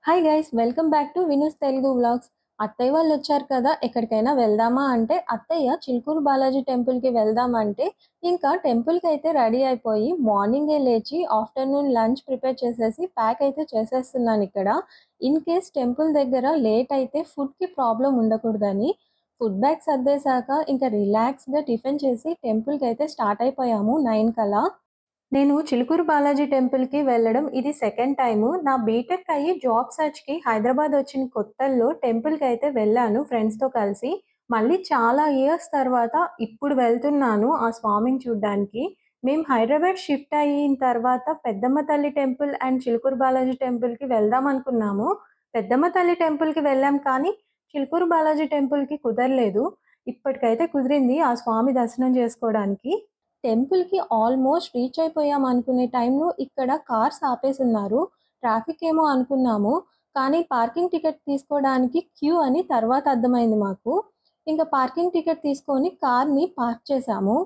Hi guys welcome back to వినూస్ Telugu vlogs. అత్తయ్య వాళ్ళు వచ్చారు కదా, ఎక్కడికైనా వెళ్దామా అంటే అత్తయ్య చిలుకూరు బాలాజీ టెంపుల్కి వెళ్దామంటే ఇంకా టెంపుల్కి అయితే రెడీ అయిపోయి మార్నింగే లేచి ఆఫ్టర్నూన్ లంచ్ ప్రిపేర్ చేసేసి ప్యాక్ అయితే చేసేస్తున్నాను ఇక్కడ. ఇన్ కేస్ టెంపుల్ దగ్గర లేట్ అయితే ఫుడ్కి ప్రాబ్లం ఉండకూడదని ఫుడ్ బ్యాగ్ సర్దేశాక ఇంకా రిలాక్స్గా టిఫిన్ చేసి టెంపుల్కి అయితే స్టార్ట్ అయిపోయాము 9 కలా. నేను చిలుకూరు బాలాజీ టెంపుల్‌కి వెళ్ళడం ఇది సెకండ్ టైము. నా బీటెక్ అయ్యి జాబ్ సెర్చ్‌కి హైదరాబాద్ వచ్చిన కొత్తల్లో టెంపుల్‌కైతే వెళ్ళాను ఫ్రెండ్స్‌తో కలిసి. మళ్ళీ చాలా ఇయర్స్ తర్వాత ఇప్పుడు వెళ్తున్నాను ఆ స్వామిని చూడ్డానికి. మేము హైదరాబాద్ షిఫ్ట్ అయిన తర్వాత పెద్దమ్మ తల్లి టెంపుల్ అండ్ చిలుకూరు బాలాజీ టెంపుల్‌కి వెళ్దాం అనుకున్నాము. పెద్దమ్మ తల్లి టెంపుల్‌కి వెళ్ళాం కానీ చిలుకూరు బాలాజీ టెంపుల్‌కి కుదరలేదు. ఇప్పటికైతే కుదిరింది ఆ స్వామి దర్శనం చేసుకోవడానికి. టెంపుల్‌కి ఆల్మోస్ట్ రీచ్ అయిపోయాం అనుకునే టైంలో ఇక్కడ కార్స్ ఆపేసున్నారు. ట్రాఫిక్ ఏమో అనుకున్నాము. కానీ పార్కింగ్ టికెట్ తీసుకోవడానికి క్యూ అని తర్వాత అర్థమైంది మాకు. ఇంక పార్కింగ్ టికెట్ తీసుకొని కార్‌ని పార్క్ చేశాము.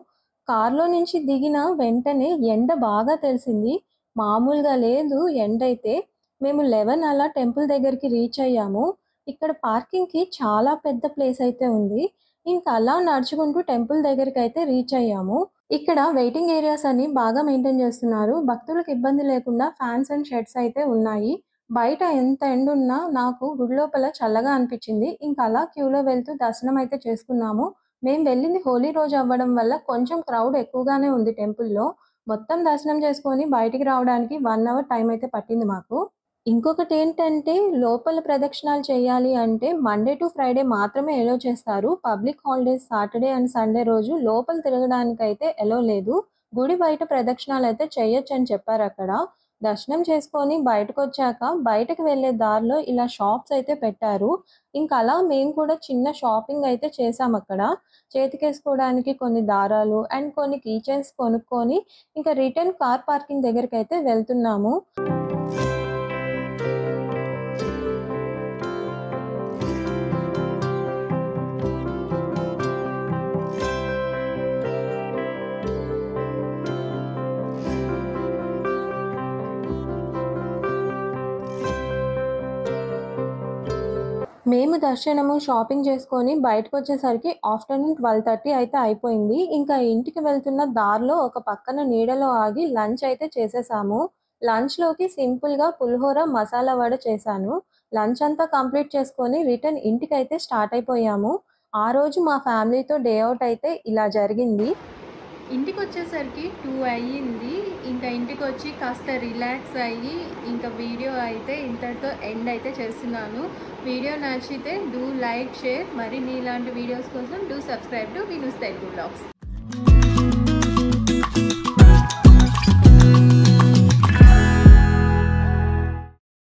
కార్‌లో నుంచి దిగిన వెంటనే ఎండ బాగా తెలిసింది. మామూలుగా లేదు ఎండైతే. మేము 11 అలా టెంపుల్ దగ్గరికి రీచ్ అయ్యాము. ఇక్కడ పార్కింగ్‌కి చాలా పెద్ద ప్లేస్ అయితే ఉంది. ఇంక అలా నడుచుకుంటూ టెంపుల్ దగ్గరికైతే రీచ్ అయ్యాము. ఇక్కడ వెయిటింగ్ ఏరియాస్ అని బాగా మెయింటైన్ చేస్తున్నారు. భక్తులకు ఇబ్బంది లేకుండా ఫ్యాన్స్ అండ్ షెడ్స్ అయితే ఉన్నాయి. బయట ఎంత ఎండున్నా నాకు గుడి లోపల చల్లగా అనిపించింది. ఇంక అలా క్యూలో వెళ్తూ దర్శనం అయితే చేసుకున్నాము. మేము వెళ్ళింది హోలీ రోజు అవ్వడం వల్ల కొంచెం క్రౌడ్ ఎక్కువగానే ఉంది టెంపుల్‌లో. మొత్తం దర్శనం చేసుకొని బయటికి రావడానికి 1 అవర్ టైం అయితే పట్టింది మాకు. ఇంకొకటేంటంటే లోపల ప్రదక్షిణాలు చేయాలి అంటే మండే టు ఫ్రైడే మాత్రమే ఎలో చేస్తారు. Public holidays Saturday and Sunday రోజు లోపల తిరగడానికైతే ఎలో లేదు. గుడి బయట ప్రదక్షిణాలైతే చేయొచ్చని చెప్పారక్కడ. దర్శనం చేసుకొని బయటకొచ్చాక బయటకి వెళ్ళే దారిలో ఇలా షాప్స్ అయితే పెట్టారు. ఇంకలా మేము కూడా చిన్న షాపింగ్ అయితే చేశామక్కడ. చేతికేసుకోవడానికి కొన్ని దారాలు అండ్ కొన్ని కీ చైన్స్ కొనుక్కొని ఇంకా రిటర్న్ కార్ పార్కింగ్ దగ్గరికైతే వెళ్తున్నాము. మేము దర్శనము, షాపింగ్ చేసుకొని బయటకొచ్చేసరికి ఆఫ్టర్‌నూన్ 12:30 అయితే అయిపోయింది. ఇంకా ఇంటికి వెళ్తున్న దారిలో ఒక పక్కన నీడలో ఆగి లంచ్ అయితే చేసేసాము. లంచ్‌లోకి సింపుల్‌గా పులిహోర, మసాలా వడ చేశాను. లంచ్ అంతా కంప్లీట్ చేసుకొని రిటర్న్ ఇంటికైతే స్టార్ట్ అయిపోయాము. ఆ రోజు మా ఫ్యామిలీతో డే ఔట్ అయితే ఇలా జరిగింది. ఇంటికొచ్చేసరికి 2 అయ్యింది. ఇంకా ఇంటికొచ్చి కాస్త రిలాక్స్ అయ్యి ఇంకా వీడియో అయితే ఇంతటితో ఎండ్ అయితే చేస్తున్నాను. వీడియో నచ్చితే డూ లైక్, షేర్. మరిన్ని ఇలాంటి వీడియోస్ కోసం do subscribe to వినూస్ Telugu vlogs.